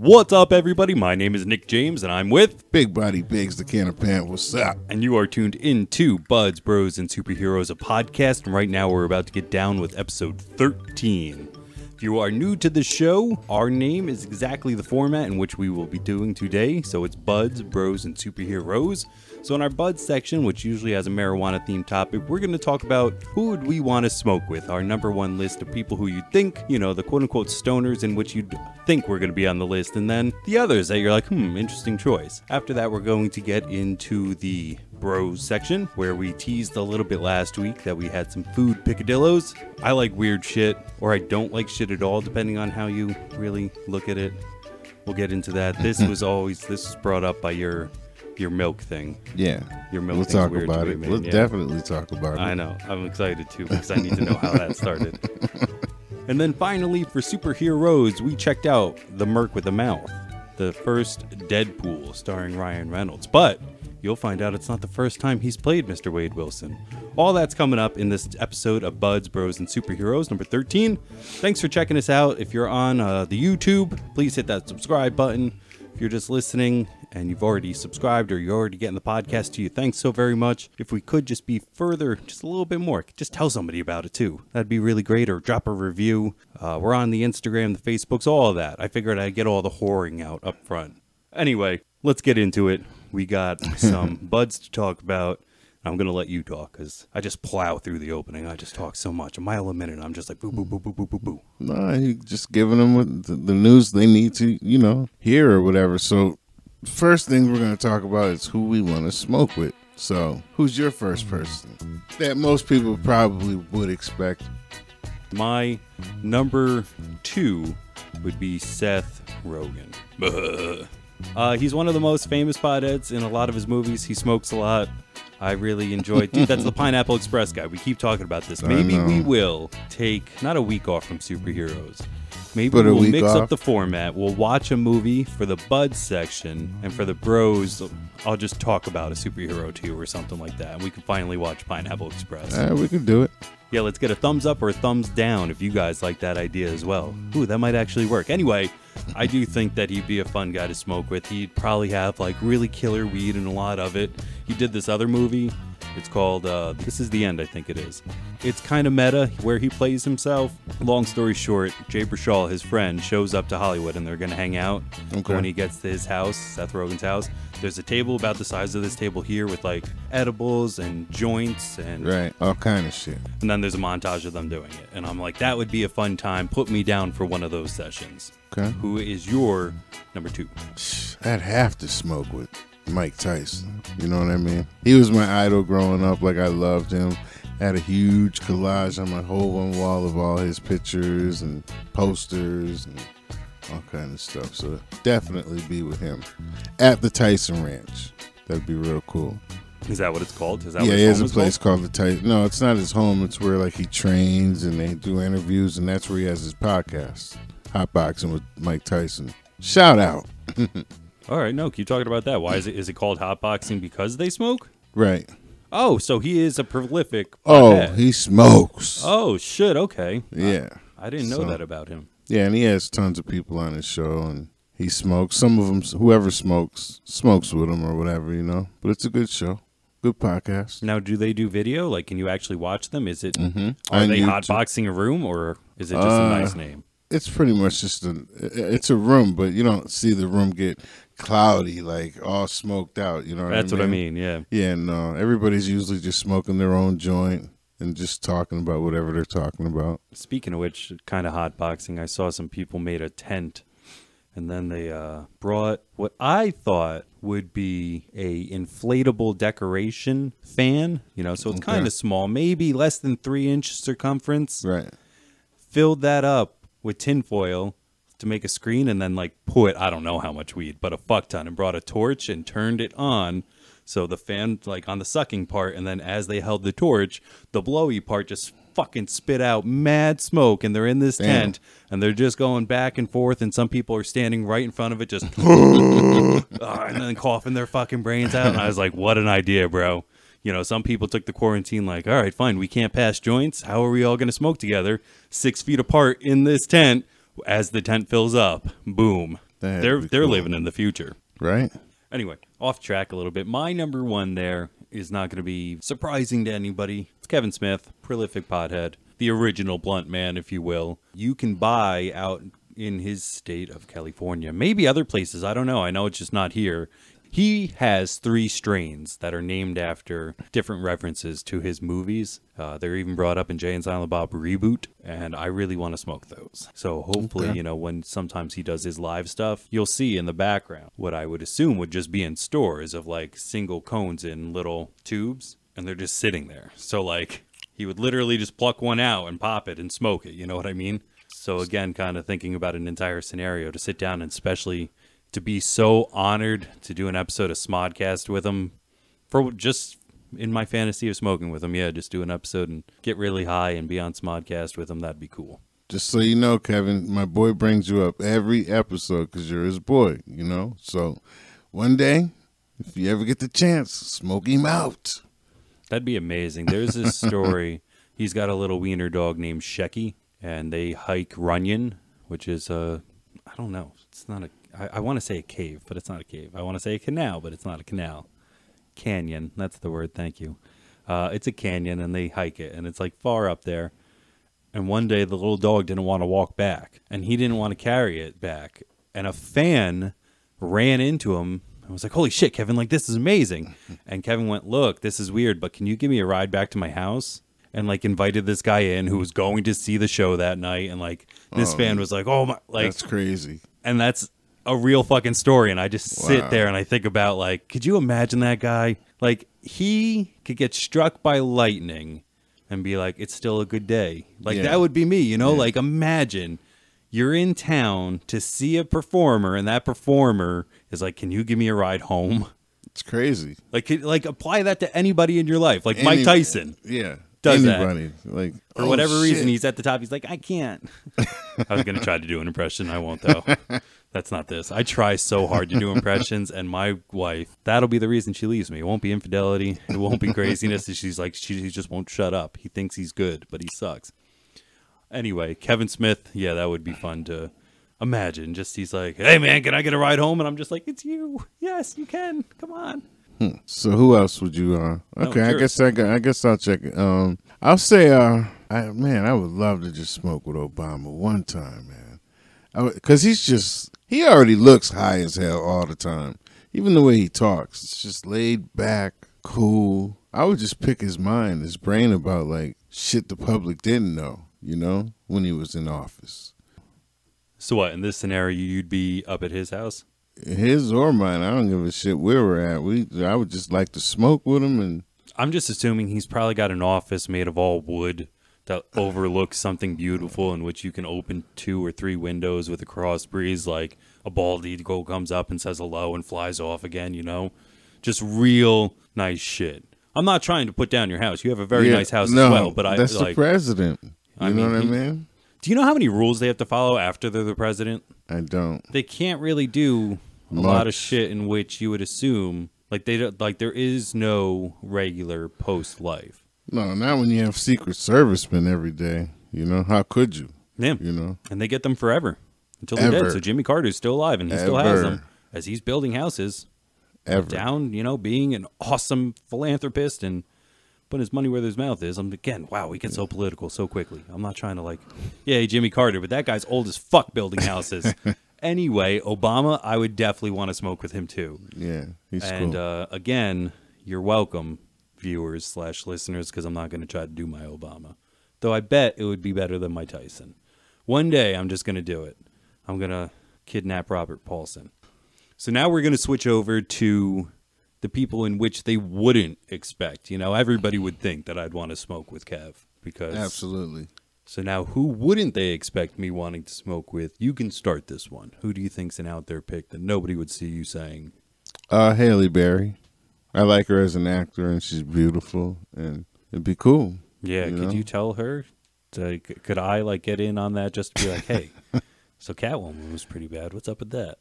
What's up, everybody? My name is Nick James, and I'm with Big Body Biggz, the can of pan. What's up? And you are tuned into Buds, Bros, and Superheroes, a podcast. And right now, we're about to get down with episode 13. If you are new to the show, our name is exactly the format in which we will be doing today. So it's Buds, Bros, and Superheroes. So in our Buds section, which usually has a marijuana-themed topic, we're going to talk about who would we want to smoke with, our number one list of people who you think, the quote-unquote stoners in which you'd think we're going to be on the list, and then the others that you're like, interesting choice. After that, we're going to get into the Bros section, where we teased a little bit last week that we had some food picadillos. I like weird shit, or I don't like shit at all, depending on how you really look at it. We'll get into that. This was brought up by your milk thing. Yeah. Your milk We'll thing's talk weird about to it. me, We'll man. definitely talk about it. I know. I'm excited too because I need to know how that started. And then finally, for Superheroes, we checked out The Merc with a Mouth, the first Deadpool starring Ryan Reynolds. But you'll find out it's not the first time he's played Mr. Wade Wilson. All that's coming up in this episode of Buds, Bros, and Superheroes, number 13. Thanks for checking us out. If you're on the YouTube, please hit that subscribe button. If you're just listening and you've already subscribed or you're already getting the podcast to you, thanks so very much. If we could just be further, just a little bit more, just tell somebody about it too. That'd be really great. Or drop a review. We're on the Instagram, the Facebooks, all of that. I figured I'd get all the whoring out up front. Anyway, let's get into it. We got some buds to talk about. I'm going to let you talk because I just plow through the opening. I just talk so much. A mile a minute. I'm just like, boo, boo, boo, boo, boo, boo, boo. No, you just giving them the news they need to, hear or whatever. So first thing we're going to talk about is who we want to smoke with. So who's your first person that most people probably would expect? My number 2 would be Seth Rogen. He's one of the most famous potheads in a lot of his movies. He smokes a lot. I really enjoyed. Dude, that's the Pineapple Express guy. We keep talking about this. Maybe we will take not a week off from superheroes. Maybe we'll mix up the format. We'll watch a movie for the Buds section, and for the Bros, I'll just talk about a superhero to you or something like that. And we can finally watch Pineapple Express. We can do it. Yeah, let's get a thumbs up or a thumbs down if you guys like that idea as well. Ooh, that might actually work. Anyway, I do think that he'd be a fun guy to smoke with. He'd probably have like really killer weed and a lot of it. He did this other movie. It's called This Is the End, I think it is. It's kind of meta where he plays himself. Long story short, Jay Baruchel, his friend, shows up to Hollywood and they're going to hang out. Okay. When he gets to his house, Seth Rogen's house, there's a table about the size of this table here with like edibles and joints and all kind of shit. And then there's a montage of them doing it. And I'm like, that would be a fun time. Put me down for one of those sessions. Okay. Who is your number 2? I'd have to smoke with Mike Tyson. You know what I mean? He was my idol growing up. Like, I loved him. I had a huge collage on my whole one wall of all his pictures and posters and all kind of stuff. So definitely be with him at the Tyson Ranch. That'd be real cool. Is that what it's called? Is that yeah, what he has a place called the Tyson. No, it's not his home. It's where like he trains and they do interviews, and that's where he has his podcast, Hotboxing with Mike Tyson. Shout out. All right, no, keep talking about that. Why is it called hotboxing? Because they smoke? Right. Oh, so he is a prolific pothead. Oh, he smokes. Oh, shit, okay. Yeah. I didn't know that about him. Yeah, and he has tons of people on his show, and he smokes. Some of them, whoever smokes with him or whatever, But it's a good show. Good podcast. Now, do they do video? Like, can you actually watch them? Is it, are on they YouTube. Hotboxing a room, or is it just a nice name? It's pretty much just it's a room, but you don't see the room get cloudy, like all smoked out. You know what I mean? That's what I mean, yeah. Yeah, no, everybody's usually just smoking their own joint and just talking about whatever they're talking about. Speaking of which, kind of hotboxing, I saw some people made a tent, and then they brought what I thought would be a inflatable decoration fan, so it's kind of small, maybe less than 3-inch circumference. Right. Filled that up with tinfoil to make a screen, and then like put, I don't know how much weed, but a fuck ton, and brought a torch and turned it on. So the fan, like on the sucking part, and then as they held the torch, the blowy part just fucking spit out mad smoke, and they're in this tent, and they're just going back and forth, and some people are standing right in front of it, just and then coughing their fucking brains out. And I was like, what an idea, bro. Some people took the quarantine like, all right, fine, we can't pass joints. How are we all going to smoke together 6 feet apart in this tent? As the tent fills up, boom. They're living in the future. Right? Anyway, off track a little bit. My number one there is not going to be surprising to anybody. It's Kevin Smith, prolific pothead, the original blunt man, if you will. You can buy out in his state of California, maybe other places. I don't know. I know it's just not here. He has 3 strains that are named after different references to his movies. They're even brought up in Jay and Silent Bob Reboot, and I really want to smoke those. So hopefully, you know, when sometimes he does his live stuff, you'll see in the background what I would assume would just be in stores of like single cones in little tubes, and they're just sitting there. So like he would literally just pluck one out and pop it and smoke it. You know what I mean? So again, kind of thinking about an entire scenario to sit down and especially to be so honored to do an episode of Smodcast with him for just in my fantasy of smoking with him. Yeah, just do an episode and get really high and be on Smodcast with him. That'd be cool. Just so you know, Kevin, my boy brings you up every episode because you're his boy, you know? So one day, if you ever get the chance, smoke him out. That'd be amazing. There's this story. He's got a little wiener dog named Shecky, and they hike Runyon, which is I don't know. It's not a, I want to say a cave, but it's not a cave. I want to say a canal, but it's not a canal. Canyon, that's the word, thank you. It's a canyon, and they hike it, and it's like far up there. And one day, the little dog didn't want to walk back, and he didn't want to carry it back. And a fan ran into him and was like, holy shit, Kevin, like, this is amazing. And Kevin went, look, this is weird, but can you give me a ride back to my house? And like invited this guy in who was going to see the show that night. And like this fan was like, oh my, like, that's crazy. And that's a real fucking story. And I just sit there and I think about like, could you imagine that guy? Like he could get struck by lightning and be like, it's still a good day. Like that would be me, you know, like imagine you're in town to see a performer and that performer is like, can you give me a ride home? It's crazy. Like apply that to anybody in your life. Like Mike Tyson. Yeah. Does anybody that. Like for whatever reason he's at the top, he's like, I can't. I was gonna try to do an impression, I won't though. That's not this. I try so hard to do impressions, and my wife, that'll be the reason she leaves me. It won't be infidelity, it won't be craziness. She's like, she just won't shut up. He thinks he's good, but he sucks. Anyway, Kevin Smith, yeah, that would be fun to imagine. Just he's like, hey man, can I get a ride home? And I'm just like, it's you. Yes, you can. Come on. So who else would you okay, I guess I'll check it. I'll say I would love to just smoke with Obama one time, man. Cuz he already looks high as hell all the time. Even the way he talks, it's just laid back, cool. I would just pick his brain about like shit the public didn't know, you know, when he was in office. So what, in this scenario you'd be up at his house? His or mine, I don't give a shit where we're at. I would just like to smoke with him. And I'm just assuming he's probably got an office made of all wood that overlooks something beautiful in which you can open 2 or 3 windows with a cross breeze, like a bald eagle comes up and says hello and flies off again, you know? Just real nice shit. I'm not trying to put down your house. You have a very nice house as well. But that's the president. You know what I mean? Do you know how many rules they have to follow after they're the president? I don't. They can't really do a lot of shit in which you would assume there is no regular post life. No, not when you have Secret Servicemen every day. You know, how could you? Yeah, you know, and they get them forever until they're dead. So Jimmy Carter's still alive, and he still has them as he's building houses down. You know, being an awesome philanthropist and putting his money where his mouth is. Again, wow, we get so political so quickly. I'm not trying to like, yeah, Jimmy Carter, but that guy's old as fuck building houses. Anyway, Obama, I would definitely want to smoke with him too. Yeah, he's cool. And again, you're welcome, viewers / listeners, because I'm not going to try to do my Obama. Though I bet it would be better than my Tyson. One day, I'm just going to do it. I'm going to kidnap Robert Paulson. So now we're going to switch over to the people in which they wouldn't expect. You know, everybody would think that I'd want to smoke with Kev. Because absolutely. So now who wouldn't they expect me wanting to smoke with? You can start this one. Who do you think's an out there pick that nobody would see you saying? Haley Berry. I like her as an actor, and she's beautiful, and it'd be cool. Yeah, could you tell her? Could I like get in on that just to be like, hey, so Catwoman was pretty bad. What's up with that?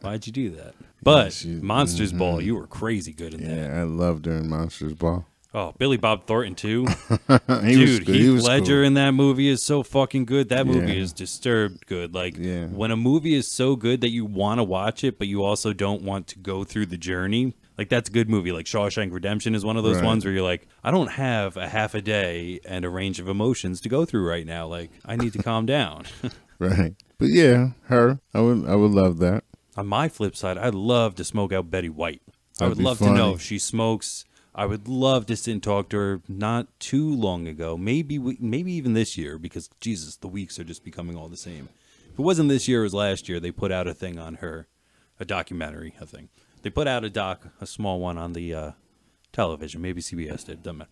Why'd you do that? But Monsters Ball, you were crazy good in that. Yeah, I loved her in Monsters Ball. Oh, Billy Bob Thornton too. Dude, Heath Ledger in that movie is so fucking good. That movie Yeah. is disturbed good. Like Yeah. when a movie is so good that you want to watch it, but you also don't want to go through the journey. Like that's a good movie. Like Shawshank Redemption is one of those Right. ones where you're like, I don't have a half a day and a range of emotions to go through right now. Like I need to calm down. Right. But yeah, her. I would love that. On my flip side, I'd love to smoke out Betty White. I That'd would be love to know funny. if she smokes. I would love to sit and talk to her not too long ago. Maybe even this year, because Jesus, the weeks are just becoming all the same. If it wasn't this year, it was last year. They put out a thing on her, a documentary, a thing. They put out a small one on the television. Maybe CBS did. Doesn't matter.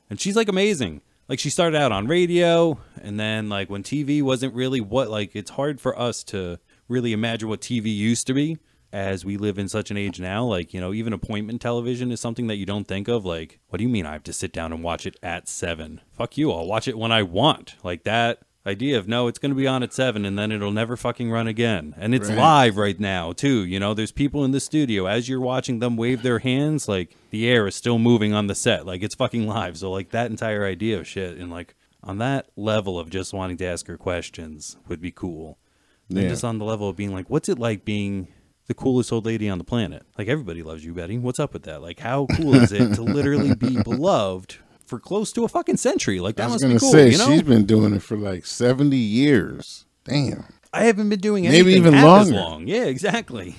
And she's like amazing. Like she started out on radio, and then like when TV wasn't really what, like it's hard for us to really imagine what TV used to be. As we live in such an age now, like, you know, even appointment television is something that you don't think of. Like, what do you mean I have to sit down and watch it at 7? Fuck you, I'll watch it when I want. Like that idea of, no, it's going to be on at 7 and then it'll never fucking run again. And it's live right now, too. You know, there's people in the studio. As you're watching them wave their hands, like, the air is still moving on the set. Like, it's fucking live. So, like, that entire idea of shit and, like, on that level of just wanting to ask her questions would be cool. Yeah. And just on the level of being like, what's it like being the coolest old lady on the planet? Like, everybody loves you, Betty. What's up with that? Like, how cool is it to literally be beloved for close to a fucking century? Like, that must be cool, say, you know? she's been doing it for like 70 years. Damn. I haven't been doing anything Maybe even half longer. as long. Yeah, exactly.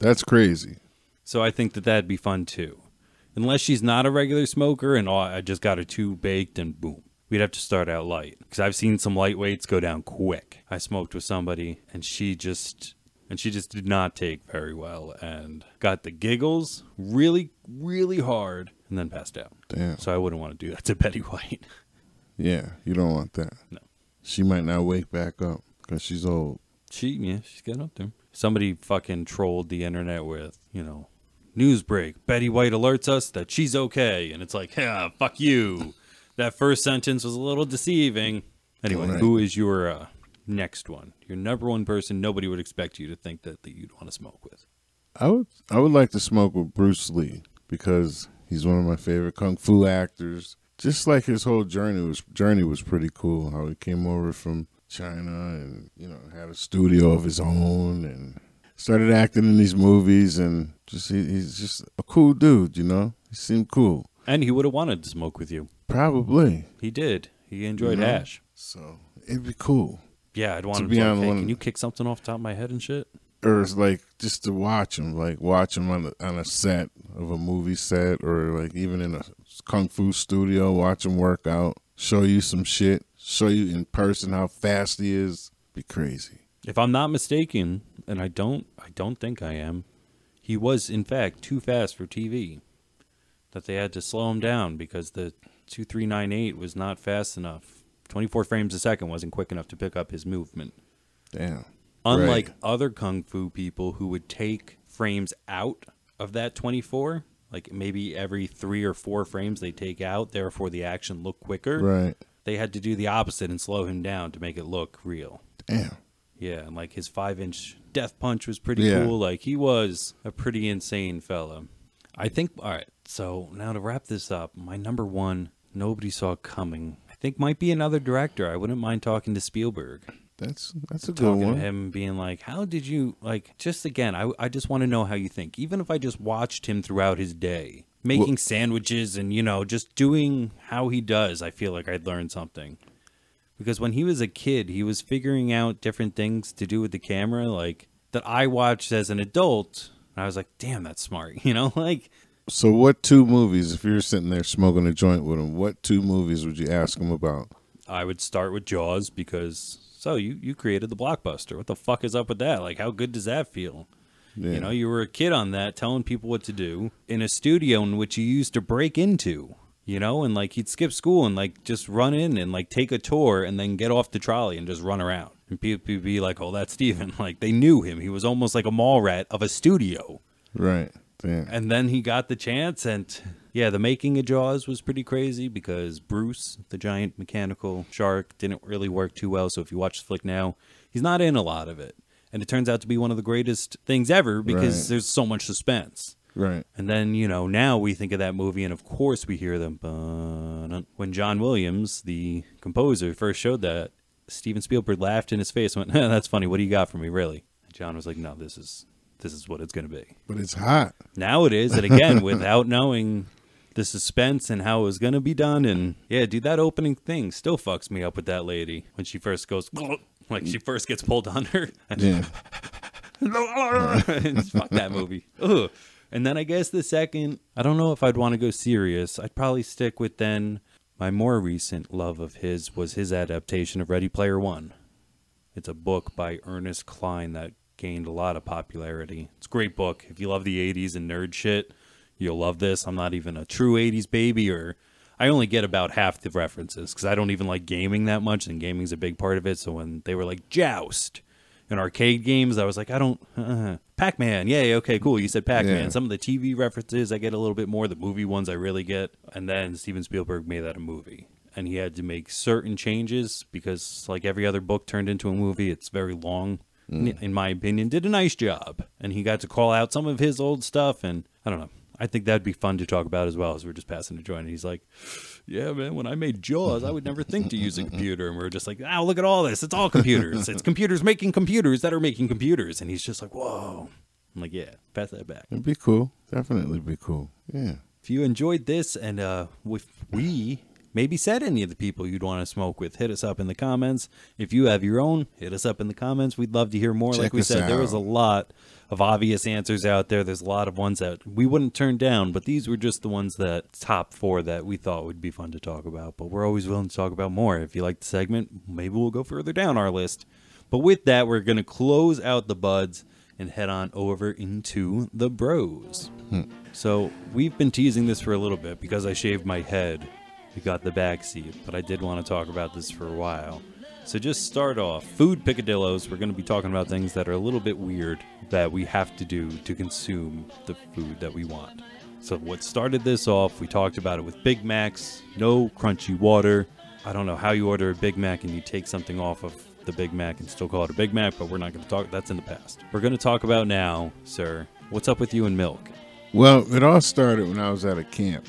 That's crazy. So I think that that'd be fun, too. Unless she's not a regular smoker and I just got her too baked and boom. We'd have to start out light. Because I've seen some lightweights go down quick. I smoked with somebody and she just did not take very well and got the giggles really, really hard and then passed out. Damn. So I wouldn't want to do that to Betty White. Yeah, you don't want that. No. She might not wake back up because she's old. She's getting up there. Somebody fucking trolled the internet with, you know, news break. Betty White alerts us that she's okay. And it's like, yeah, fuck you. That first sentence was a little deceiving. Anyway, Right. Who is your next one? Your number one person nobody would expect you to think that you'd want to smoke with. I would like to smoke with Bruce Lee because he's one of my favorite kung fu actors. Just like his whole journey was pretty cool. How he came over from China and, you know, had a studio of his own and started acting in these movies, and just he's just a cool dude, you know. He seemed cool. And he would have wanted to smoke with you. Probably. He did. He enjoyed hash. So it'd be cool. Yeah, I'd want To him be to, on like, hey, one- can you kick something off the top of my head and shit? Or it's like just to watch him on a set of a movie set, or like even in a kung fu studio, watch him work out, show you some shit, show you in person how fast he is. Be crazy. If I'm not mistaken, and I don't think I am, he was in fact too fast for TV. That they had to slow him down because the 2398 was not fast enough. 24 frames a second wasn't quick enough to pick up his movement. Damn. Unlike Right. other kung fu people who would take frames out of that 24, like maybe every 3 or 4 frames they take out, therefore the action looked quicker. Right. They had to do the opposite and slow him down to make it look real. Damn. Yeah, and like his 5-inch death punch was pretty Yeah. cool. Like he was a pretty insane fella. I think, all right, so now to wrap this up, my number one, nobody saw coming, I think might be another director. I wouldn't mind talking to Spielberg. That's a good Talking one. to him, being like, how did you, like, just again, I just want to know how you think. Even if I just watched him throughout his day, making sandwiches and, you know, just doing how he does, I feel like I'd learn something. Because when he was a kid, he was figuring out different things to do with the camera, like, that I watched as an adult. And I was like, damn, that's smart, you know, like. So what 2 movies, if you're sitting there smoking a joint with him, what 2 movies would you ask him about? I would start with Jaws because, so you created the blockbuster. What the fuck is up with that? Like, how good does that feel? Yeah. You know, you were a kid on that, telling people what to do in a studio in which you used to break into, you know, and like he'd skip school and like just run in and like take a tour and then get off the trolley and just run around. And people would be like, oh, that's Steven. Like they knew him. He was almost like a mall rat of a studio. Right. Damn. And then he got the chance, and yeah, the making of Jaws was pretty crazy because Bruce, the giant mechanical shark, didn't really work too well. So if you watch the flick now, he's not in a lot of it. And it turns out to be one of the greatest things ever because Right. there's so much suspense. Right. And then, you know, now we think of that movie, and of course we hear them. When John Williams, the composer, first showed that, Steven Spielberg laughed in his face and went, that's funny. What do you got for me, really? And John was like, no, this is what it's going to be. But it's hot. Now it is. And again, without knowing the suspense and how it was going to be done. And yeah, dude, that opening thing still fucks me up with that lady when she first goes, like she first gets pulled under. Yeah. Fuck that movie. Ugh. And then I guess the second, I don't know if I'd want to go serious. I'd probably stick with then my more recent love of his was his adaptation of Ready Player One. It's a book by Ernest Cline that gained a lot of popularity. It's a great book. If you love the 80s and nerd shit, you'll love this. I'm not even a true 80s baby, or I only get about half the references because I don't even like gaming that much, and gaming's a big part of it. So when they were like Joust in arcade games, I was like, I don't, Pac-Man. Yeah, okay, cool. You said Pac-Man. Yeah. Some of the TV references I get a little bit more. The movie ones I really get. And then Steven Spielberg made that a movie. And he had to make certain changes because like every other book turned into a movie, it's very long. In my opinion, did a nice job. And he got to call out some of his old stuff. And I don't know. I think that'd be fun to talk about as well as we're just passing a joint. And he's like, yeah, man, when I made Jaws, I would never think to use a computer. And we're just like, oh, look at all this. It's all computers. It's computers making computers that are making computers. And he's just like, whoa. I'm like, yeah, pass that back. It'd be cool. Definitely be cool. Yeah. If you enjoyed this and if we maybe said any of the people you'd want to smoke with, hit us up in the comments. If you have your own, hit us up in the comments. We'd love to hear more. Check like we us said, there out. was a lot of obvious answers out there. There's a lot of ones that we wouldn't turn down, but these were just the ones that top 4 that we thought would be fun to talk about. But we're always willing to talk about more. If you like the segment, maybe we'll go further down our list. But with that, we're going to close out the buds and head on over into the bros. So we've been teasing this for a little bit because I shaved my head. We got the back seat, but I did want to talk about this for a while. So just start off, food picadillos. We're going to be talking about things that are a little bit weird that we have to do to consume the food that we want. So what started this off, we talked about it with Big Macs, no crunchy water. I don't know how you order a Big Mac and you take something off of the Big Mac and still call it a Big Mac, but we're not going to talk, that's in the past. We're going to talk about now, sir, what's up with you and milk? Well, it all started when I was at a camp.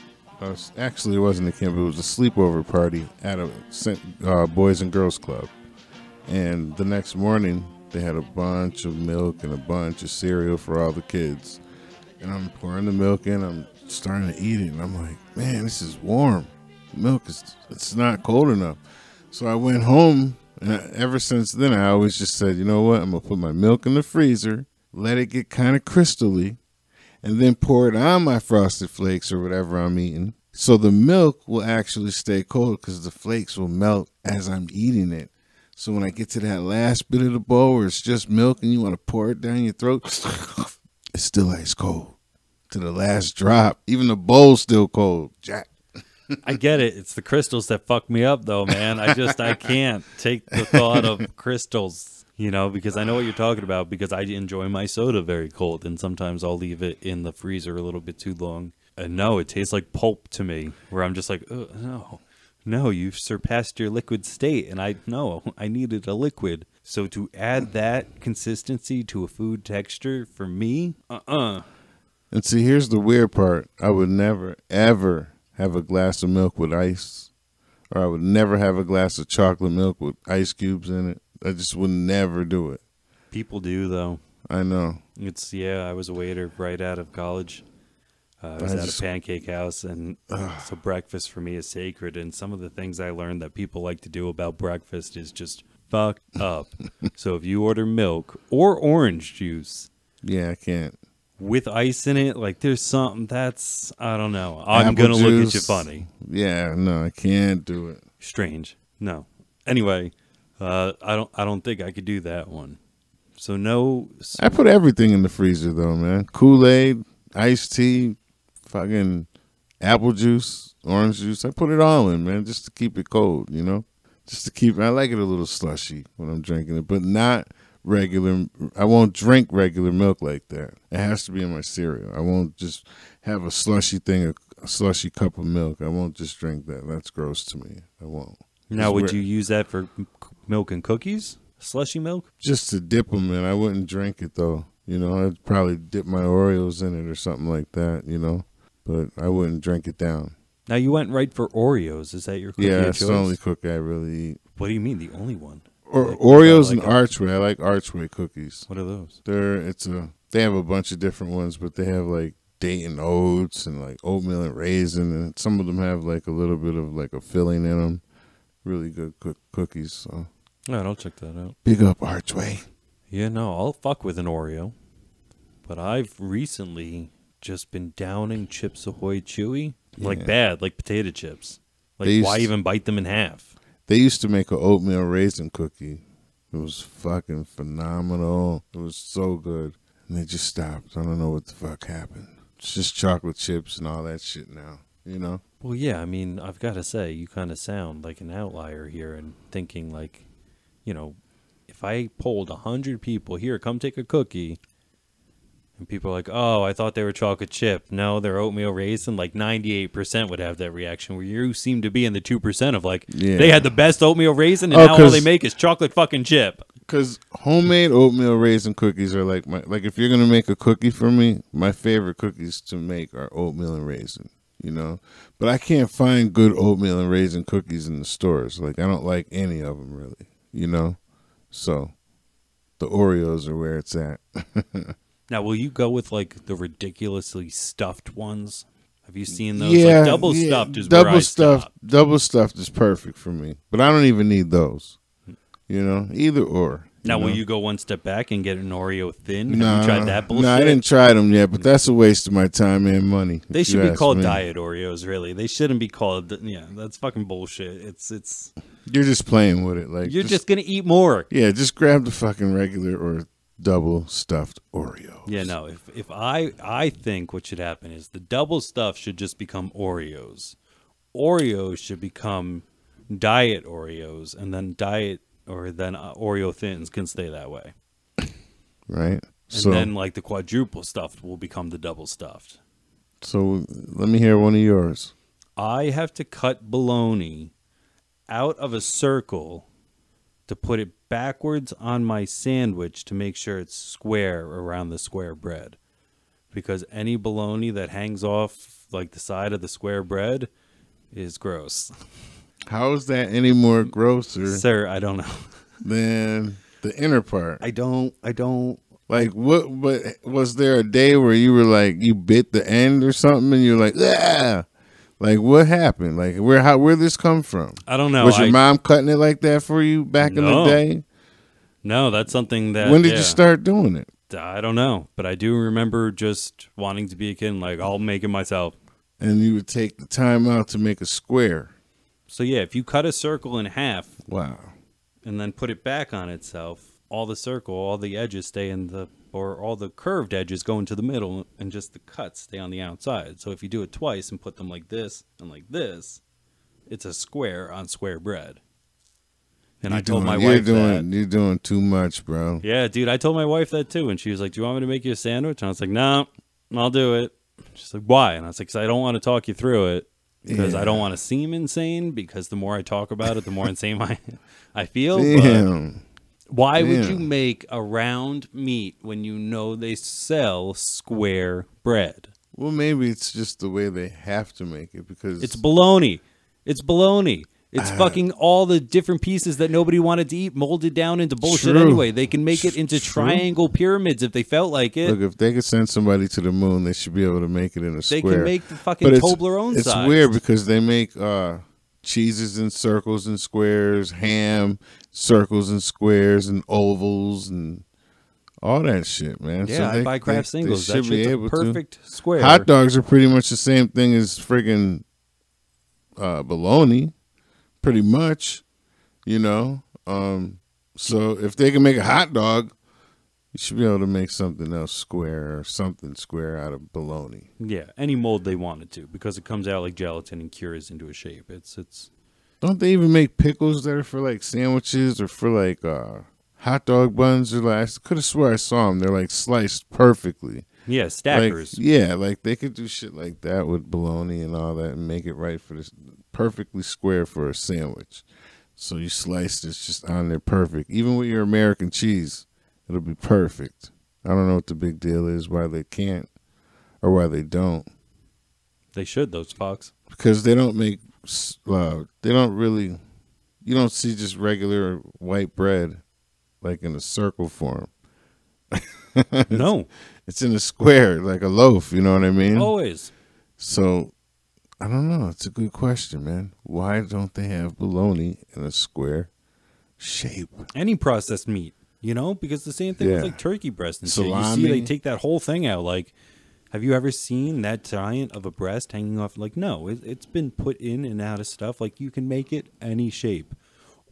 Actually, it wasn't a camp. It was a sleepover party at a Boys and Girls Club. And the next morning, they had a bunch of milk and a bunch of cereal for all the kids. And I'm pouring the milk in. I'm starting to eat it. And I'm like, man, this is warm. Milk it's not cold enough. So I went home. And ever since then, I always just said, you know what? I'm going to put my milk in the freezer, let it get kind of crystally, and then pour it on my Frosted Flakes or whatever I'm eating. So the milk will actually stay cold because the flakes will melt as I'm eating it. So when I get to that last bit of the bowl where it's just milk and you want to pour it down your throat, it's still ice cold to the last drop. Even the bowl's still cold. Jack. I get it. It's the crystals that fuck me up, though, man. I can't take the thought of crystals, you know, because I know what you're talking about, because I enjoy my soda very cold, and sometimes I'll leave it in the freezer a little bit too long. And no, it tastes like pulp to me, where I'm just like, no, you've surpassed your liquid state, and I needed a liquid. So to add that consistency to a food texture, for me, And see, here's the weird part. I would never, ever have a glass of milk with ice, or I would never have a glass of chocolate milk with ice cubes in it. I just would never do it. People do, though. I know. I was a waiter right out of college. I was at a pancake house, and so breakfast for me is sacred. And some of the things I learned that people like to do about breakfast is just fuck up. So if you order milk or orange juice, yeah, I can't. With ice in it, like there's something that's, I don't know. I'm going to look at you funny. Yeah, no, I can't do it. Strange. No. Anyway, I don't think I could do that one. So no. I put everything in the freezer though, man. Kool-Aid, iced tea, fucking apple juice, orange juice. I put it all in, man, just to keep it cold, you know? Just to keep, I like it a little slushy when I'm drinking it, but not regular. I won't drink regular milk like that. It has to be in my cereal. I won't just have a slushy thing, a slushy cup of milk. I won't just drink that. That's gross to me. I won't. Now, would you use that for milk and cookies? Slushy milk? Just to dip them in. I wouldn't drink it though. You know, I'd probably dip my Oreos in it or something like that, you know. But I wouldn't drink it down. Now, you went right for Oreos. Is that your cookie Yeah, of it's choice? the only cookie I really eat. What do you mean, the only one? Or Like, Oreos like and Archway. I like Archway cookies. What are those? They have a bunch of different ones, but they have like Dayton oats and like oatmeal and raisin, and some of them have like a little bit of like a filling in them. Really good cookies. So No, I'll check that out. big up Archway. Yeah, no, I'll fuck with an Oreo. But I've recently just been downing Chips Ahoy Chewy. Like bad, like potato chips. Like, why even bite them in half? They used to make an oatmeal raisin cookie. It was fucking phenomenal. It was so good. And they just stopped. I don't know what the fuck happened. It's just chocolate chips and all that shit now, you know? Well, yeah, I mean, I've got to say, you kind of sound like an outlier here and thinking like, you know, if I polled 100 people, here, come take a cookie, and people are like, oh, I thought they were chocolate chip. No, they're oatmeal raisin. Like 98% would have that reaction, where you seem to be in the 2% of like, they had the best oatmeal raisin, and now all they make is chocolate fucking chip. Because homemade oatmeal raisin cookies are like if you're going to make a cookie for me, my favorite cookies to make are oatmeal and raisin, you know? But I can't find good oatmeal and raisin cookies in the stores. Like, I don't like any of them really, you know? So the Oreos are where it's at. Now, will you go with like the ridiculously stuffed ones? Have you seen those? Yeah, like double stuffed is where I stop. Double stuffed is perfect for me, but I don't even need those. You know, either or. Now, know? will you go one step back and get an Oreo thin? Have you tried that bullshit? No, I didn't try them yet, but that's a waste of my time and money. They should be called diet Oreos, really. They shouldn't be called, that's fucking bullshit. It's. You're just playing with it. Like, you're just going to eat more. Yeah, just grab the fucking regular or double stuffed Oreos. Yeah, no, if I think what should happen is the double stuff should just become Oreos. Oreos should become diet Oreos, and then Oreo thins can stay that way. Right. And then like the quadruple stuffed will become the double stuffed. So let me hear one of yours. I have to cut bologna out of a circle to put it backwards on my sandwich to make sure it's square around the square bread. Because any bologna that hangs off like the side of the square bread is gross. How is that any more grosser? Sir, I don't know. Than the inner part? I don't. Like, what? But was there a day where you were like, you bit the end or something, and you're like, ah? Like, what happened? Like, where this come from? I don't know. Was your mom cutting it like that for you back in the day? No, that's something that. When did you start doing it? I don't know, but I do remember just wanting to be a kid and like, I'll make it myself. And you would take the time out to make a square. So yeah, if you cut a circle in half, wow, and then put it back on itself, all the edges stay or all the curved edges go into the middle, and just the cuts stay on the outside. So if you do it twice and put them like this and like this, it's a square on square bread. And I told my wife that. You're doing too much, bro. Yeah, dude, I told my wife that too, and she was like, "Do you want me to make you a sandwich?" And I was like, "No, I'll do it." She's like, "Why?" And I was like, "Because I don't want to talk you through it. Because I don't want to seem insane, because the more I talk about it, the more insane I feel." Damn. Why would you make a round meat when you know they sell square bread? Well, maybe it's just the way they have to make it, because it's bologna. It's bologna. It's fucking all the different pieces that nobody wanted to eat molded down into bullshit anyway. They can make it into triangle pyramids if they felt like it. Look, if they could send somebody to the moon, they should be able to make it in a square. They can make the fucking Toblerone size. It's weird because they make cheeses in circles and squares, ham, circles and squares, and ovals, and all that shit, man. Yeah, I buy Kraft singles. That shit's a perfect square. Hot dogs are pretty much the same thing as friggin' bologna. Pretty much, you know. So if they can make a hot dog, you should be able to make something else square or something square out of bologna. Yeah, any mold they wanted to, because it comes out like gelatin and cures into a shape. It's. Don't they even make pickles that are for like sandwiches or for like hot dog buns? Or like, I could have swore I saw them. They're like sliced perfectly. Yeah, stackers. Like they could do shit like that with bologna and all that and make it right for this perfectly square for a sandwich. So you slice this just on there perfect. Even with your American cheese, it'll be perfect. I don't know what the big deal is, why they can't or why they don't. They should, those fucks. Because they don't make, they don't really, you don't see just regular white bread like in a circle form. No. It's in a square, like a loaf, you know what I mean? Always. So, I don't know. It's a good question, man. Why don't they have bologna in a square shape? Any processed meat, you know? Because the same thing with like turkey breast and shit. You see they take that whole thing out. Like, have you ever seen that giant of a breast hanging off? Like, no, it's been put in and out of stuff. Like, you can make it any shape.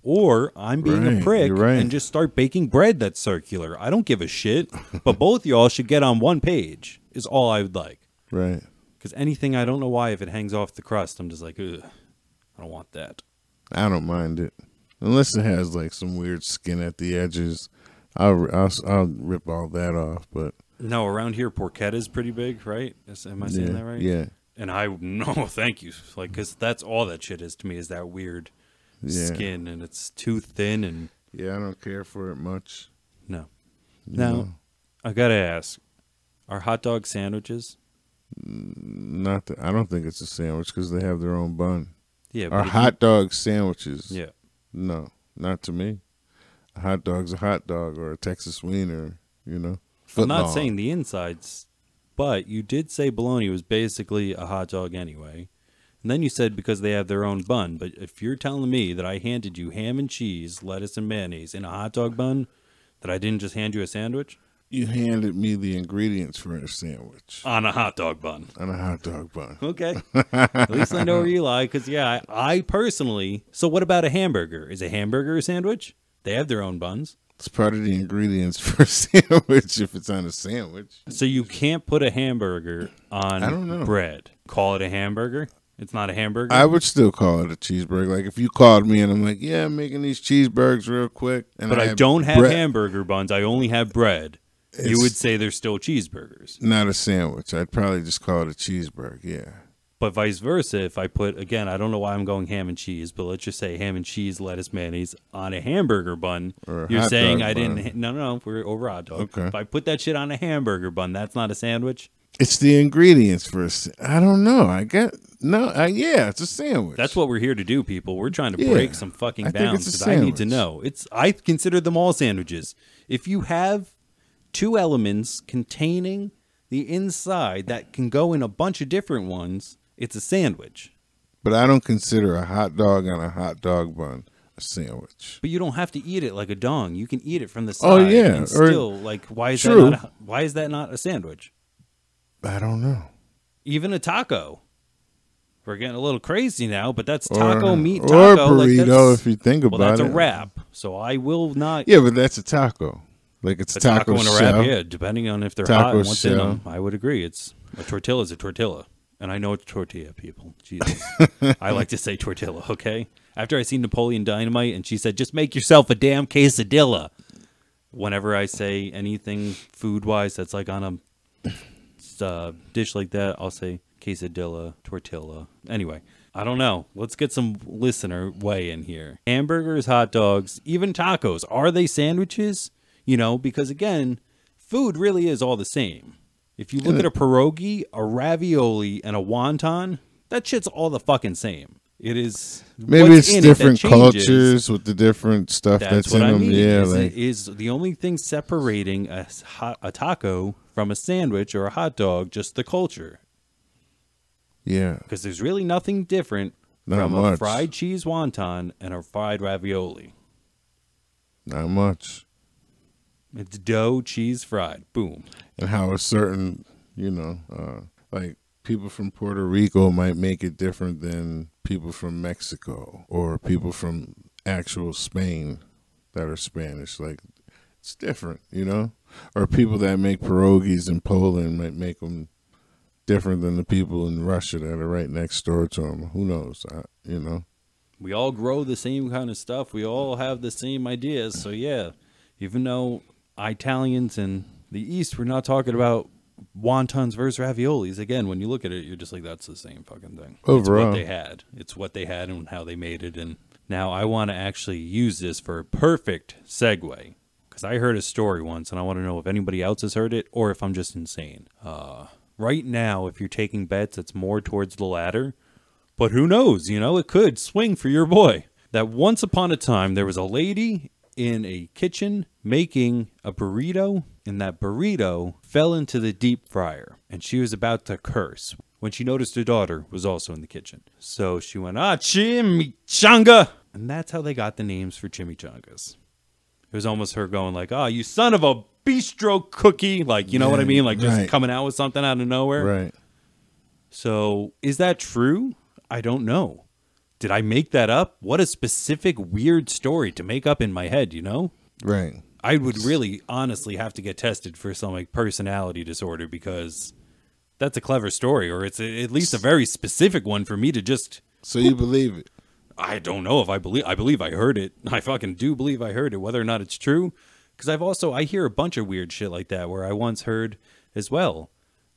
Or I'm being a prick and just start baking bread that's circular. I don't give a shit. But both y'all should get on one page is all I would like. Right. Because anything, I don't know why, if it hangs off the crust, I'm just like, ugh, I don't want that. I don't mind it. Unless it has like some weird skin at the edges. I'll rip all that off. But no, around here, porchetta is pretty big, right? Am I saying that right? Yeah. And no, thank you. Like, because that's all that shit is to me, is that weird skin, and it's too thin. And yeah, I don't care for it much. No. Now, I got to ask, are hot dog sandwiches? Not that, I don't think it's a sandwich because they have their own bun. Yeah, are hot dog sandwiches? Yeah. No, not to me. A hot dog's a hot dog or a Texas wiener, you know. I'm not saying the insides, but you did say bologna was basically a hot dog anyway. And then you said because they have their own bun. But if you're telling me that I handed you ham and cheese, lettuce and mayonnaise in a hot dog bun, that I didn't just hand you a sandwich? You handed me the ingredients for a sandwich. On a hot dog bun. On a hot dog bun. Okay. At least I know where you lie, because, yeah, I personally... So what about a hamburger? Is a hamburger a sandwich? They have their own buns. It's part of the ingredients for a sandwich if it's on a sandwich. So you can't put a hamburger on bread. Call it a hamburger? It's not a hamburger? I would still call it a cheeseburger. Like, if you called me and I'm like, yeah, I'm making these cheeseburgers real quick. And but I don't have hamburger buns. I only have bread. You would say they're still cheeseburgers. Not a sandwich. I'd probably just call it a cheeseburger, yeah. But vice versa, if I put, again, I don't know why I'm going ham and cheese, but let's just say ham and cheese, lettuce, mayonnaise on a hamburger bun. You're saying I didn't, no, we're over hot dog. Okay. If I put that shit on a hamburger bun, that's not a sandwich? It's the ingredients for I don't know. Yeah, it's a sandwich. That's what we're here to do, people. We're trying to break some fucking bounds, because I need to know. I consider them all sandwiches. If you have two elements containing the inside that can go in a bunch of different ones, it's a sandwich. But I don't consider a hot dog on a hot dog bun a sandwich. But you don't have to eat it like a dong. You can eat it from the side. Oh yeah, and still, like, why is that not a sandwich? I don't know. Even a taco. We're getting a little crazy now, but that's taco meat taco. Or burrito, if you think about it. Well, that's a wrap. So I will not. Yeah, but that's a taco. Like, it's a taco and a shell. wrap. Yeah, depending on if they're hot and what's in them. I would agree. It's a tortilla is a tortilla. And I know it's tortilla, people. Jesus. I like to say tortilla, okay? After I seen Napoleon Dynamite and she said, just make yourself a damn quesadilla. Whenever I say anything food-wise that's like on a dish like that, I'll say quesadilla, tortilla. Anyway, I don't know. Let's get some listener weigh in here. Hamburgers, hot dogs, even tacos. Are they sandwiches? You know, because again, food really is all the same. If you look at a pierogi, a ravioli, and a wonton, that shit's all the fucking same. It is. Maybe it's different cultures with the different stuff that's in them. Yeah, is the only thing separating a taco from a sandwich or a hot dog just the culture. Yeah, because there's really nothing different from a fried cheese wonton and a fried ravioli. Not much. It's dough, cheese, fried. Boom. And how a certain, like people from Puerto Rico might make it different than people from Mexico or people from actual Spain that are Spanish. Like, it's different, Or people that make pierogies in Poland might make them different than the people in Russia that are right next door to them. Who knows, We all grow the same kind of stuff. We all have the same ideas. So, yeah, even though Italians in the East, we're not talking about wontons versus raviolis. Again, when you look at it, you're just like, that's the same fucking thing. Overall. It's what they had and how they made it. And now I want to actually use this for a perfect segue, because I heard a story once, and I want to know if anybody else has heard it or if I'm just insane. Right now, if you're taking bets, it's more towards the latter. But who knows? You know, it could swing for your boy. That once upon a time, there was a lady in a kitchen making a burrito, and that burrito fell into the deep fryer, and she was about to curse when she noticed her daughter was also in the kitchen. So she went, chimichanga! And that's how they got the names for chimichangas. It was almost her going like, you son of a bistro cookie. Like, you know what I mean? Like just coming out with something out of nowhere. Right. So is that true? I don't know. Did I make that up? What a specific weird story to make up in my head, you know? Right. I would really honestly have to get tested for some like personality disorder, because that's a clever story, or it's at least a very specific one for me to just... So you believe it? I don't know if I believe I heard it. I fucking do believe I heard it, whether or not it's true. Because I hear a bunch of weird shit like that, where I once heard as well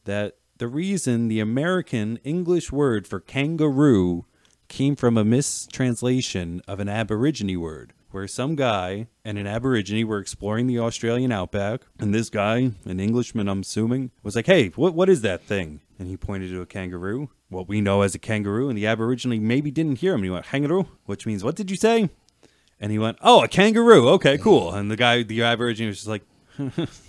that the reason the American English word for kangaroo came from a mistranslation of an Aborigine word, where some guy and an Aborigine were exploring the Australian outback, and this guy, an Englishman I'm assuming, was like, hey, what is that thing? And he pointed to a kangaroo, what we know as a kangaroo, and the Aborigine maybe didn't hear him, and he went, kangaroo, which means, what did you say? And he went, oh, a kangaroo, okay, cool. And the Aborigine was just like,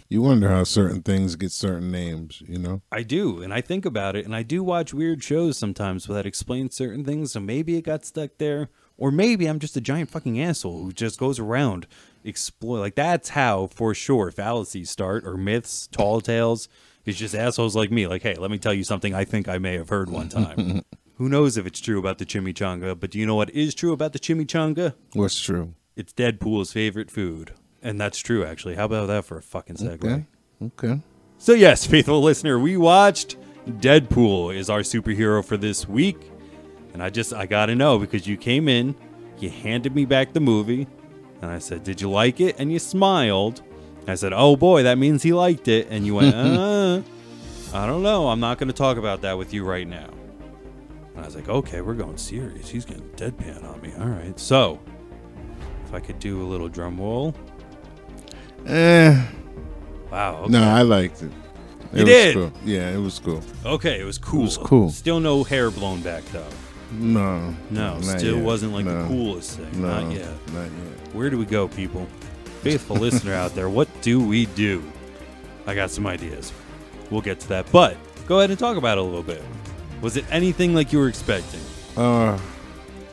You wonder how certain things get certain names, you know? I do, and I think about it, and I do watch weird shows sometimes that explain certain things, so maybe it got stuck there, or maybe I'm just a giant fucking asshole who just goes around exploit. Like, that's how, for sure, fallacies start, or myths, tall tales. It's just assholes like me, like, hey, let me tell you something I think I may have heard one time. Who knows if it's true about the chimichanga, but do you know what is true about the chimichanga? What's true? It's Deadpool's favorite food. And that's true, actually. How about that for a fucking segue? Okay. So yes, faithful listener, we watched Deadpool is our superhero for this week. And I gotta know, because you came in, you handed me back the movie, and I said, did you like it? And you smiled. I said, oh boy, that means he liked it. And you went, I don't know. I'm not going to talk about that with you right now. And I was like, okay, we're going serious. He's getting deadpan on me. All right. So, if I could do a little drum roll. Wow. Okay. No, I liked it. You did? Cool. Yeah, it was cool. Okay, it was cool. It was cool. Still no hair blown back, though. No. Still yet. wasn't like the coolest thing. No, not yet. Not yet. Where do we go, people? Faithful listener out there, what do we do? I got some ideas. We'll get to that. But go ahead and talk about it a little bit. Was it anything like you were expecting? Well,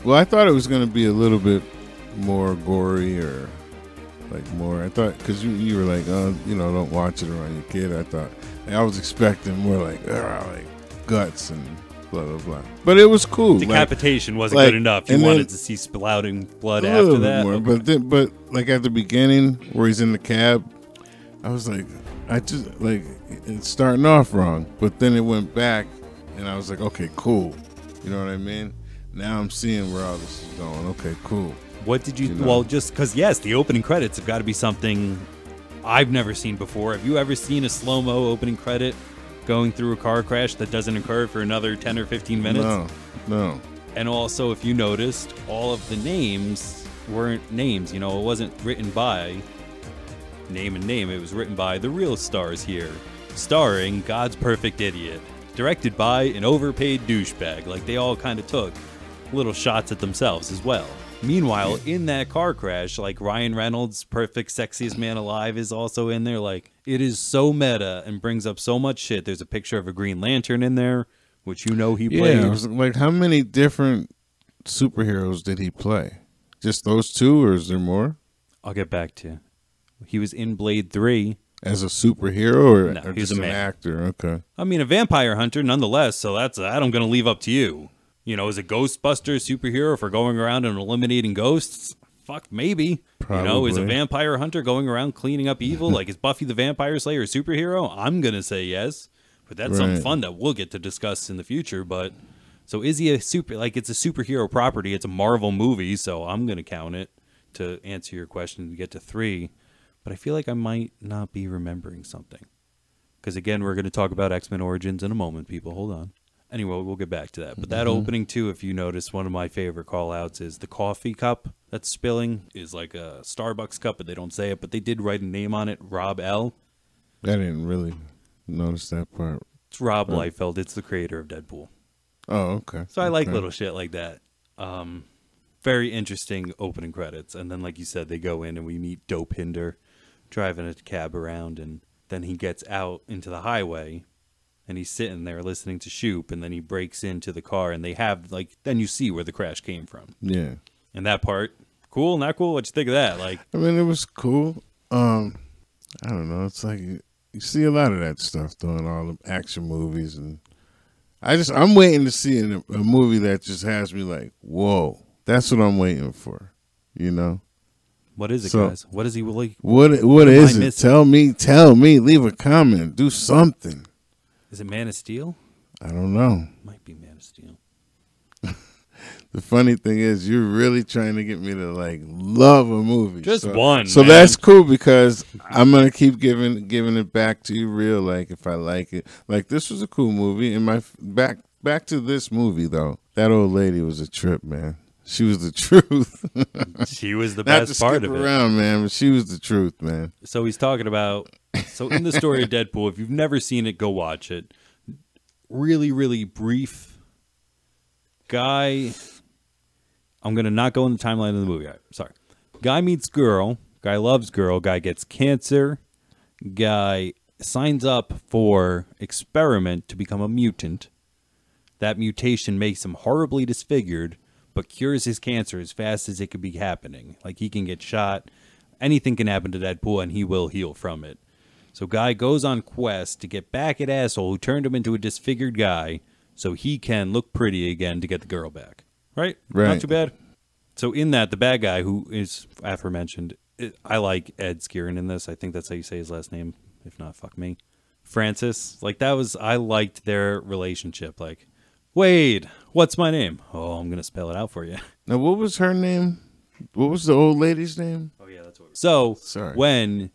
I thought it was going to be a little bit more gory, or like more. I thought, because you were like, don't watch it around your kid. I was expecting more like guts and blah blah blah. But it was cool. Decapitation wasn't good enough. You wanted to see splouting blood after that. More, okay. but like at the beginning where he's in the cab, I was like, it's starting off wrong. But then it went back, and I was like, okay, cool. You know what I mean? Now I'm seeing where all this is going. Okay, cool. What did you well, just because, yes, the opening credits have got to be something I've never seen before. Have you ever seen a slow-mo opening credit going through a car crash that doesn't occur for another 10 or 15 minutes? No. And also, if you noticed, all of the names weren't names. You know, it wasn't written by name and name. It was written by the real stars here. Starring God's Perfect Idiot. Directed by an overpaid douchebag. Like, they all kind of took little shots at themselves as well. Meanwhile, in that car crash, like, Ryan Reynolds, perfect sexiest man alive, is also in there. Like, it is so meta and brings up so much shit. There's a picture of a Green Lantern in there, which he played. I was like, how many different superheroes did he play? Just those two, or is there more? I'll get back to you. He was in Blade 3. As a superhero, No, or he's just a man. an actor? Okay. I mean, a vampire hunter, nonetheless, so that I'm going to leave up to you. You know, is a Ghostbuster superhero for going around and eliminating ghosts? Fuck, maybe. Probably. You know, is a vampire hunter going around cleaning up evil? Like, is Buffy the Vampire Slayer a superhero? I'm going to say yes. But that's something fun that we'll get to discuss in the future. But, so is he it's a superhero property. It's a Marvel movie, so I'm going to count it to answer your question to get to 3. But I feel like I might not be remembering something. Because, again, we're going to talk about X-Men Origins in a moment, people. Hold on. Anyway, we'll get back to that. But that opening, too, if you notice, one of my favorite call-outs is the coffee cup that's spilling is like a Starbucks cup, but they don't say it. But they did write a name on it, Rob L. I didn't really notice that part. It's Rob Liefeld. It's the creator of Deadpool. Oh, okay. So I like little shit like that. Very interesting opening credits. And then, like you said, they go in and we meet Dope Hinder driving a cab around. And then he gets out into the highway. And he's sitting there listening to Shoop, and then he breaks into the car, and they have, like, then you see where the crash came from. Yeah. And that part, cool, not cool? What'd you think of that? Like, I mean, it was cool. I don't know. It's like you see a lot of that stuff though in all the action movies, and I'm waiting to see a movie that just has me like, whoa, that's what I'm waiting for, you know? What is it, guys? What is he like? What is it? Tell me. Leave a comment. Do something. Is it Man of Steel? I don't know. Might be Man of Steel. The funny thing is, you're really trying to get me to like love a movie. Just one. So man. That's cool because I'm gonna keep giving it back to you real. Like if I like it, like this was a cool movie. And my back to this movie though, that old lady was a trip, man. She was the truth. She was the best part of it. Around, man, but she was the truth, man. So he's talking about. So in the story of Deadpool, if you've never seen it, go watch it. Really, really brief. Guy, I'm going to not go in the timeline of the movie. Sorry. Guy meets girl. Guy loves girl. Guy gets cancer. Guy signs up for experiment to become a mutant. That mutation makes him horribly disfigured, but cures his cancer as fast as it could be happening. Like he can get shot. Anything can happen to Deadpool, and he will heal from it. So Guy goes on quest to get back at asshole who turned him into a disfigured guy so he can look pretty again to get the girl back. Right? Not too bad. So in that, the bad guy who is aforementioned, I like Ed Skeirin in this. I think that's how you say his last name. If not, fuck me. Francis. Like I liked their relationship. Like, Wade, what's my name? Oh, I'm going to spell it out for you. Now, what was her name? What was the old lady's name? Oh, yeah, that's what. So when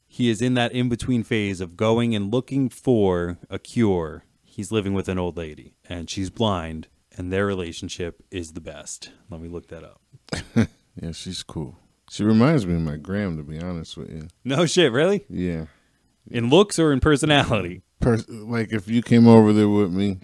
he is in that in-between phase of going and looking for a cure, he's living with an old lady, and she's blind, and their relationship is the best. Let me look that up. Yeah, she's cool. She reminds me of my Graham, to be honest with you. No shit, really? Yeah. In looks or in personality? Like, if you came over there with me,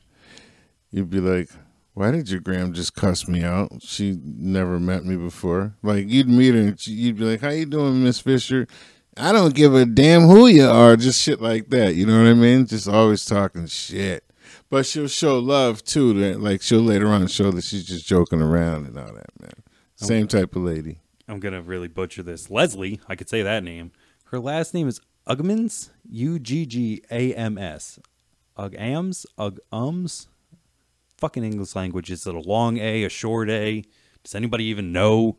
you'd be like, why did your Graham just cuss me out? She never met me before. Like, you'd meet her, and you'd be like, how you doing, Miss Fisher? I don't give a damn who you are, just shit like that. You know what I mean? Just always talking shit. But she'll show love, too. That, like, she'll later on show that she's just joking around and all that, man. Same type of lady. I'm going to really butcher this. Leslie, I could say that name. Her last name is Uggams, Uggams. Uggams? Fucking English language. Is it a long A, a short A? Does anybody even know?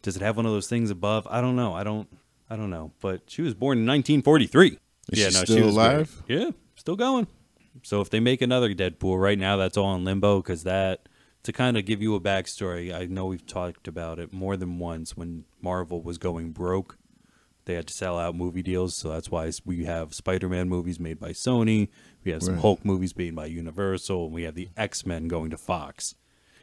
Does it have one of those things above? I don't know. I don't know. But she was born in 1943. Is she still alive? Great. Yeah, still going. So if they make another Deadpool right now, that's all in limbo because that, to kind of give you a backstory, I know we've talked about it more than once when Marvel was going broke. They had to sell out movie deals, so that's why we have Spider-Man movies made by Sony. We have some Hulk movies made by Universal, and we have the X-Men going to Fox.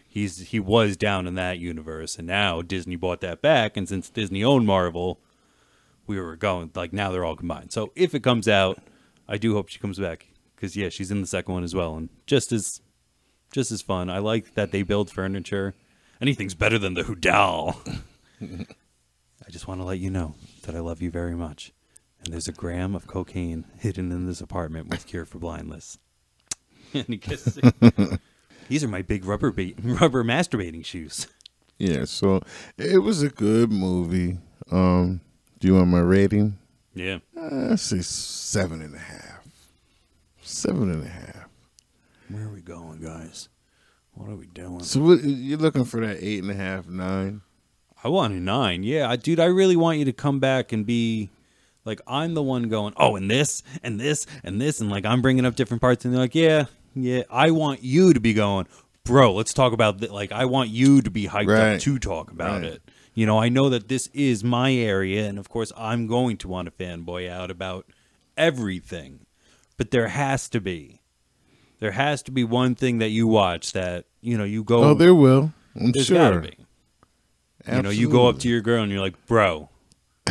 He was down in that universe, and now Disney bought that back, and since Disney owned Marvel, we were going, like, now they're all combined. So if it comes out, I do hope she comes back, because, yeah, she's in the second one as well, and just as fun. I like that they build furniture. Anything's better than the Houdal. I just want to let you know that I love you very much. And there's a gram of cocaine hidden in this apartment with Cure for Blindness. And he kisses her. These are my big rubber masturbating shoes. Yeah, so it was a good movie. Do you want my rating? Yeah. I say 7.5. 7.5. Where are we going, guys? What are we doing? So you're looking for that 8.5, 9? I want a 9. Yeah, dude, I really want you to come back and be like, I'm the one going, oh, and this, and this, and this, and like I'm bringing up different parts, and they're like, yeah. I want you to be going, bro, let's talk about that. Like, I want you to be hyped up to talk about it. You know, I know that this is my area, and of course, I'm going to want to fanboy out about everything, but there has to be There has to be one thing that you watch that, you go. Oh, there will. I'm there's sure. gotta be. Absolutely. You go up to your girl and you're like, bro,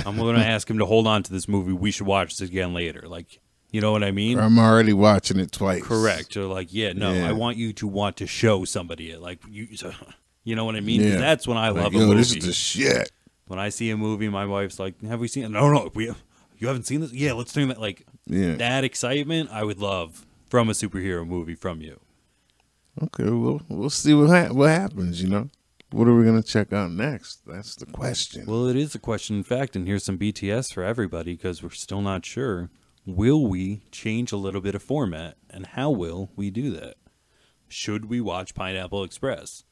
I'm going to ask him to hold on to this movie. We should watch this again later. Like, you know what I mean? I'm already watching it twice. Correct. Or like, I want you to want to show somebody it. Like, you know what I mean? 'Cause that's when I love a movie. This is the shit. When I see a movie, my wife's like, have we seen it? No, you haven't seen this? Yeah, let's turn that. Like, that excitement I would love from a superhero movie from you. Okay, well, we'll see what happens, What are we going to check out next? That's the question. Well, it is a question, in fact, and here's some BTS for everybody because we're still not sure. Will we change a little bit of format, and how will we do that? Should we watch Pineapple Express?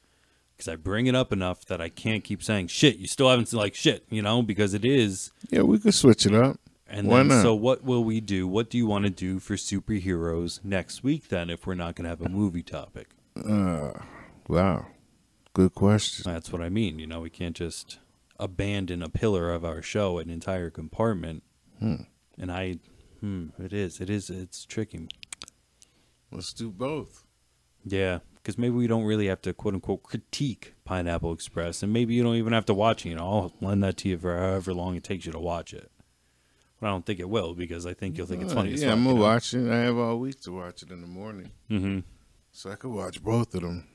Because I bring it up enough that I can't keep saying, shit, you still haven't seen, like, shit, because it is. Yeah, we could switch it up. And Why then, not? So what will we do? What do you want to do for superheroes next week, then, if we're not going to have a movie topic? Wow. Good question. That's what I mean. We can't just abandon a pillar of our show, an entire compartment. And it's tricky. Let's do both. Yeah, because maybe we don't really have to, quote unquote, critique Pineapple Express, and maybe you don't even have to watch it. I'll lend that to you for however long it takes you to watch it. But I don't think it will, because I think you'll think it's funny as fuck. Yeah, I'm going to watch it. I have all week to watch it in the morning. Mm-hmm. So I could watch both of them,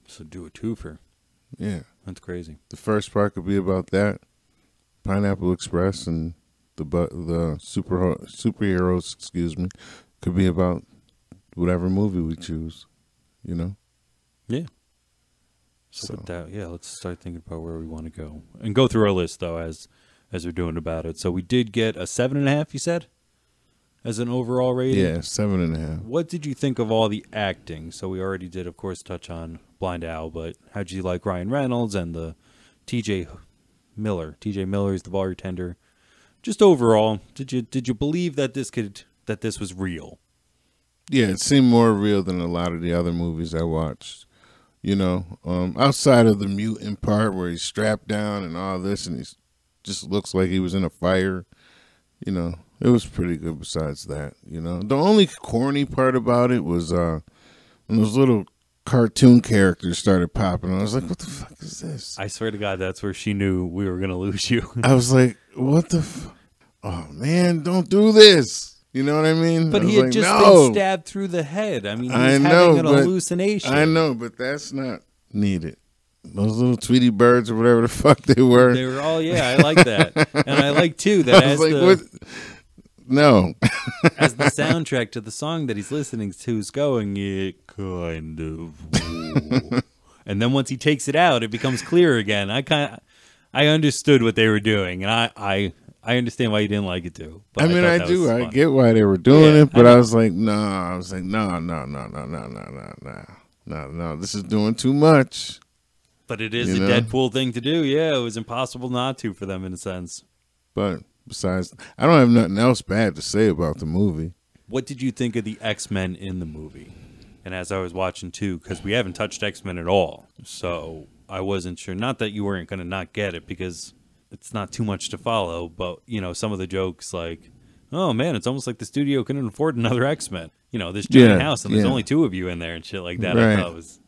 So do a twofer. Yeah. That's crazy. The first part could be about that, Pineapple Express, and the superheroes, could be about whatever movie we choose, Yeah. So with that, let's start thinking about where we want to go. And go through our list, though, as we're doing about it. So we did get a 7.5, you said? As an overall rating? Yeah, 7.5. What did you think of all the acting? So we already did, of course, touch on Blind Owl, but how'd you like Ryan Reynolds and the TJ Miller? TJ Miller is the bartender. Just overall, did you believe that this was real? Yeah, it seemed more real than a lot of the other movies I watched. Outside of the mutant part where he's strapped down and all this, and he just looks like he was in a fire, it was pretty good besides that, The only corny part about it was when those little cartoon characters started popping. I was like, what the fuck is this? I swear to God, that's where she knew we were going to lose you. I was like, what the oh, man, don't do this. You know what I mean? But he had just been stabbed through the head. I mean, he was having an hallucination. I know, but that's not needed. Those little Tweety birds or whatever the fuck they were. They were all, I like that. And I like, too, that as what? No. as the soundtrack to the song that he's listening to is going, it kind of. And then once he takes it out, it becomes clear again. I understood what they were doing, and I understand why you didn't like it too. But I do. I get why they were doing it, but I was like, no. This is doing too much. But it is a Deadpool thing to do. Yeah, it was impossible not to for them in a sense. But besides, I don't have nothing else bad to say about the movie. What did you think of the X-Men in the movie? And as I was watching too, because we haven't touched X-Men at all, so I wasn't sure. Not that you weren't going to not get it, because it's not too much to follow, but, some of the jokes like, oh, man, it's almost like the studio couldn't afford another X-Men. This giant house, and there's only 2 of you in there and shit like that. Right. I thought was.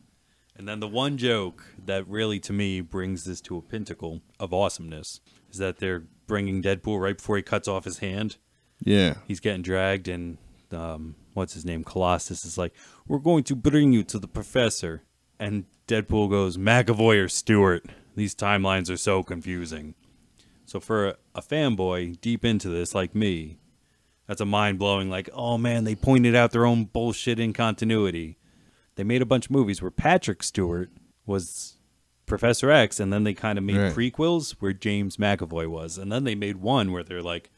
And then the one joke that really, to me, brings this to a pinnacle of awesomeness is that they're bringing Deadpool right before he cuts off his hand. Yeah. He's getting dragged, and what's his name? Colossus is like, we're going to bring you to the professor. And Deadpool goes, McAvoy or Stewart. These timelines are so confusing. So for a fanboy deep into this like me, that's a mind-blowing, like, oh, man, they pointed out their own bullshit incontinuity. They made a bunch of movies where Patrick Stewart was Professor X, and then they kind of made prequels where James McAvoy was. And then they made one where they're like,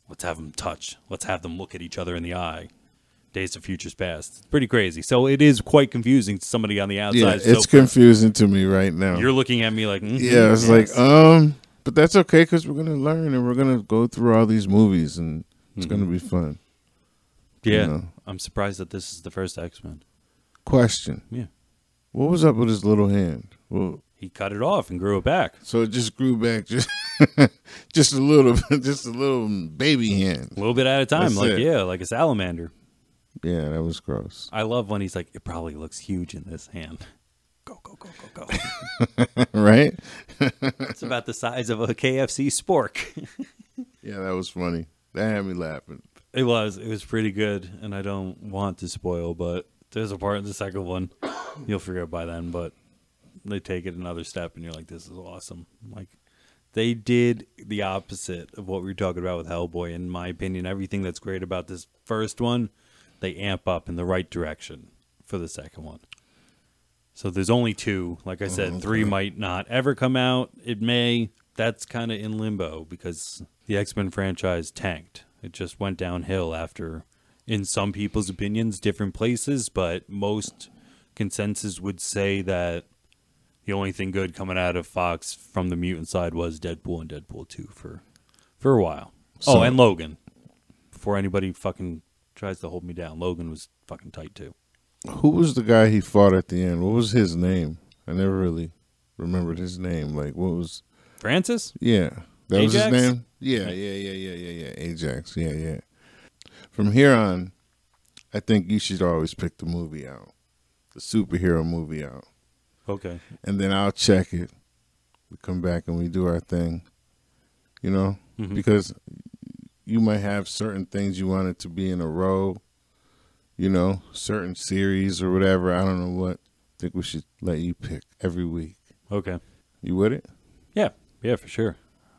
let's have them touch. Let's have them look at each other in the eye. Days of Futures Past. It's pretty crazy. So it is quite confusing to somebody on the outside. Yeah, it's confusing to me right now. You're looking at me like, yeah, it's like, but that's okay because we're going to learn and we're going to go through all these movies and it's going to be fun. Yeah, I'm surprised that this is the first X-Men. Question. Yeah. What was up with his little hand? Well, he cut it off and grew it back. So it just grew back just a little baby hand. A little bit at a time, like a salamander. Yeah, that was gross. I love when he's like, it probably looks huge in this hand. Go, go, go, go, go. Right? It's about the size of a KFC spork. Yeah, that was funny. That had me laughing. It was pretty good, and I don't want to spoil, but there's a part in the second one, you'll figure out by then, but they take it another step, and you're like, this is awesome. Like, they did the opposite of what we were talking about with Hellboy, in my opinion. Everything that's great about this first one, they amp up in the right direction for the second one. So there's only 2. Like I said, okay. 3 might not ever come out. It may. That's kind of in limbo because the X-Men franchise tanked. It just went downhill after, in some people's opinions, different places, but most consensus would say that the only thing good coming out of Fox from the mutant side was Deadpool and Deadpool 2 for a while. So, and Logan. Before anybody fucking tries to hold me down, Logan was fucking tight too. who was the guy he fought at the end? What was his name? I never really remembered his name. Like, what was... Francis? Yeah. That Ajax? was his name? Yeah. Ajax. Yeah. From here on, I think you should always pick the movie out. The superhero movie out. Okay. And then I'll check it. We come back and we do our thing. You know? Mm-hmm. Because you might have certain things you want it to be in a row. You know? Certain series or whatever. I don't know what. I think we should let you pick every week. Okay. You with it? Yeah, for sure.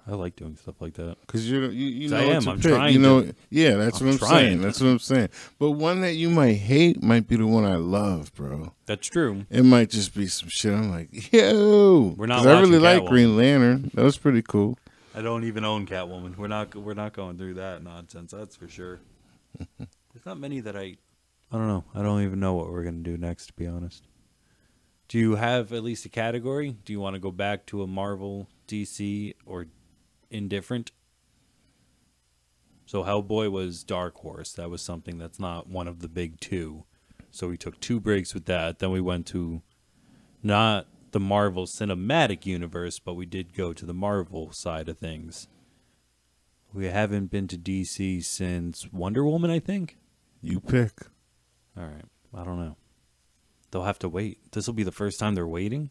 I like doing stuff like that. Because you know I what am. to I'm pick. trying you know, to. yeah, that's what I'm saying. That's what I'm saying. But one that you might hate might be the one I love, bro. That's true. It might just be some shit. I'm like, yo, We're not 'cause I really watching like Catwoman. Green Lantern. That was pretty cool. I don't even own Catwoman. We're not going through that nonsense. That's for sure. There's not many that I don't know. I don't even know what we're gonna do next, to be honest. Do you have at least a category? Do you want to go back to a Marvel, DC, or indifferent? So Hellboy was Dark Horse. That was something that's not one of the big 2. So we took 2 breaks with that. Then we went to not the Marvel Cinematic Universe, but we did go to the Marvel side of things. We haven't been to DC since Wonder Woman, I think. You pick. All right. I don't know. They'll have to wait. This will be the first time they're waiting.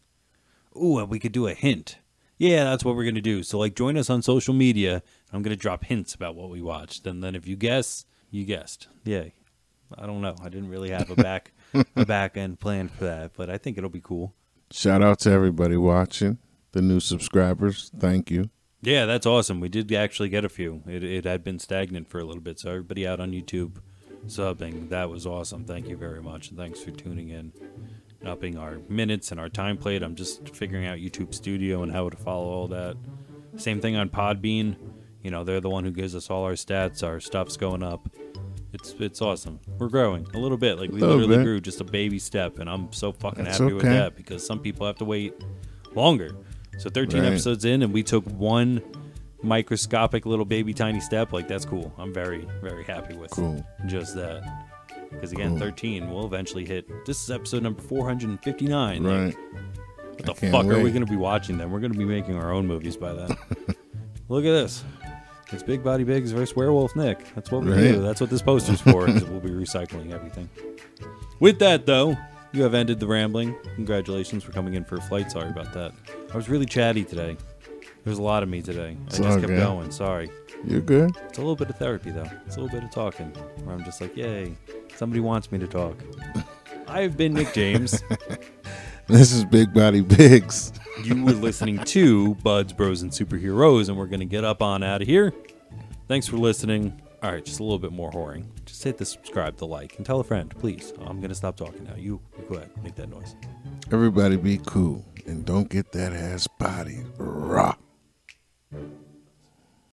Ooh, and we could do a hint. Yeah, that's what we're going to do. So, like, join us on social media. I'm going to drop hints about what we watched. And then if you guess, you guessed. Yay. I don't know. I didn't really have a back end plan for that, but I think it'll be cool. Shout out to everybody watching. The new subscribers. Thank you. Yeah, that's awesome. We did actually get a few. It had been stagnant for a little bit. So everybody out on YouTube subbing, that was awesome. Thank you very much. And thanks for tuning in. Upping our minutes and our time played. I'm just figuring out YouTube Studio and how to follow all that. Same thing on Podbean. You know, they're the one who gives us all our stats. Our stuff's going up. It's awesome. We're growing a little bit. Like, we literally grew just a baby step, and I'm so fucking happy with that because some people have to wait longer. So 13 episodes in, and we took one microscopic little baby tiny step. Like, that's cool. I'm very, very happy with just that. Because, again, 13 will eventually hit. This is episode number 459. Right. Like, what the fuck are we going to be watching then? We're going to be making our own movies by then. Look at this. It's Big Body Biggz versus Werewolf Nick. That's what we do. That's what this poster's for. We'll be recycling everything. With that, though, you have ended the rambling. Congratulations for coming in for a flight. Sorry about that. I was really chatty today. There's a lot of me today. I just kept going. Sorry. You're good. It's a little bit of therapy, though. It's a little bit of talking where I'm just like, yay, somebody wants me to talk. I've been Nick James. This is Big Body Biggz. You were listening to Buds, Bros, and Superheroes, and we're going to get up on out of here. Thanks for listening. All right, just a little bit more whoring. Just hit the subscribe, the like, and tell a friend, please. I'm going to stop talking now. You go ahead. Make that noise. Everybody be cool and don't get that ass body raw.